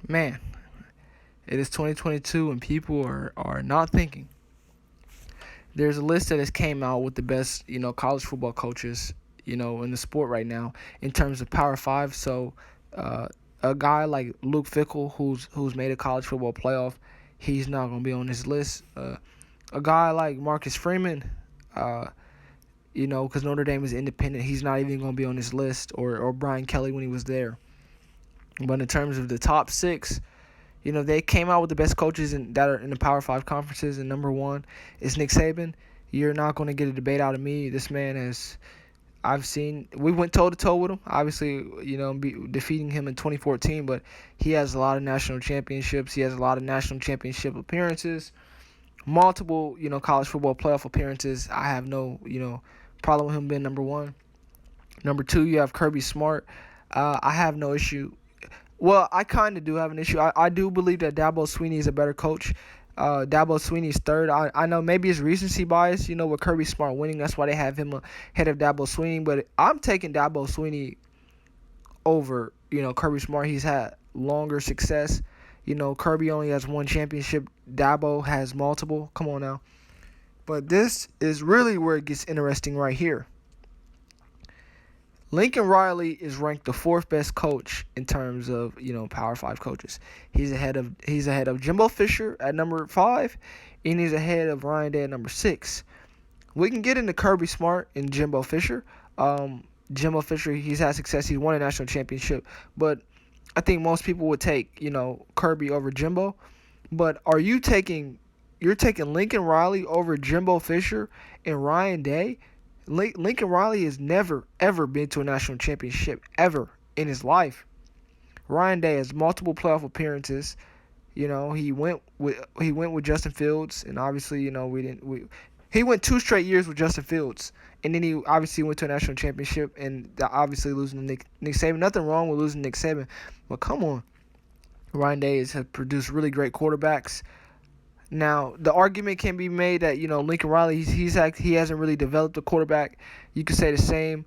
Man, it is 2022 and people are not thinking. There's a list that has came out with the best, college football coaches, in the sport right now in terms of Power Five. So, a guy like Luke Fickell, who's made a college football playoff, he's not gonna be on this list. A guy like Marcus Freeman, uh, because Notre Dame is independent, he's not even gonna be on this list. Or Brian Kelly when he was there. But in terms of the top six, they came out with the best coaches that are in the Power Five conferences, and number one is Nick Saban. You're not going to get a debate out of me. This man we went toe-to-toe with him, obviously, defeating him in 2014, but he has a lot of national championships. He has a lot of national championship appearances, multiple, college football playoff appearances. I have no, problem with him being number one. Number two, you have Kirby Smart. I have no issue. Well, I kind of do have an issue. I do believe that Dabo Swinney is a better coach. Dabo Swinney is third. I know maybe it's recency bias, with Kirby Smart winning. That's why they have him ahead of Dabo Swinney. But I'm taking Dabo Swinney over, Kirby Smart. He's had longer success. Kirby only has one championship. Dabo has multiple. Come on now. But this is really where it gets interesting right here. Lincoln Riley is ranked the fourth best coach in terms of, Power 5 coaches. He's ahead of Jimbo Fisher at number 5, and he's ahead of Ryan Day at number 6. We can get into Kirby Smart and Jimbo Fisher. Jimbo Fisher, he's had success. He's won a national championship, but I think most people would take, Kirby over Jimbo. But you're taking Lincoln Riley over Jimbo Fisher and Ryan Day? Lincoln Riley has never, ever been to a national championship, ever, in his life. Ryan Day has multiple playoff appearances. He went with Justin Fields, and obviously, he went 2 straight years with Justin Fields, and then he obviously went to a national championship, and obviously losing to Nick Saban. Nothing wrong with losing Nick Saban, but come on. Ryan Day has produced really great quarterbacks. Now, the argument can be made that, Lincoln Riley, he hasn't really developed a quarterback. You could say the same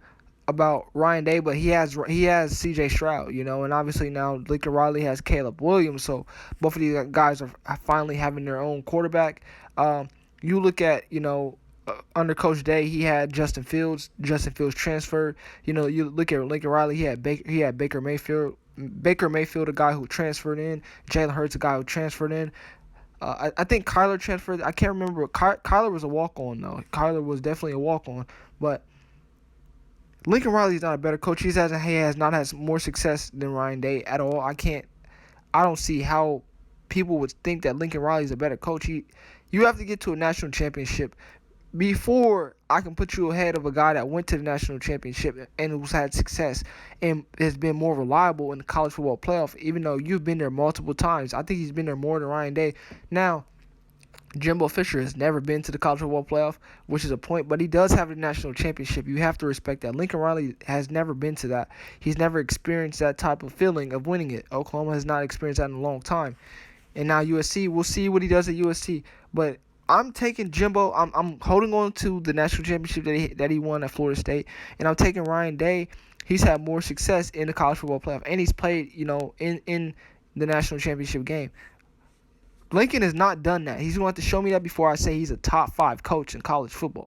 about Ryan Day, but he has C.J. Stroud, and obviously now Lincoln Riley has Caleb Williams, so both of these guys are finally having their own quarterback. You look at, under Coach Day, he had Justin Fields. Justin Fields transferred. You look at Lincoln Riley, he had Baker Mayfield. Baker Mayfield, a guy who transferred in. Jalen Hurts, a guy who transferred in. I think Kyler transferred. I can't remember. Kyler was a walk-on, though. Kyler was definitely a walk-on. But Lincoln Riley is not a better coach. He has not had more success than Ryan Day at all. I don't see how people would think that Lincoln Riley is a better coach. You have to get to a national championship before I can put you ahead of a guy that went to the national championship and who's had success and has been more reliable in the college football playoff, even though you've been there multiple times. I think he's been there more than Ryan Day. Now, Jimbo Fisher has never been to the college football playoff, which is a point, but he does have a national championship. You have to respect that. Lincoln Riley has never been to that. He's never experienced that type of feeling of winning it. Oklahoma has not experienced that in a long time. And now USC, we'll see what he does at USC. But I'm taking Jimbo. I'm holding on to the national championship that he won at Florida State, and I'm taking Ryan Day. He's had more success in the college football playoff, and he's played, in the national championship game. Lincoln has not done that. He's going to have to show me that before I say he's a top 5 coach in college football.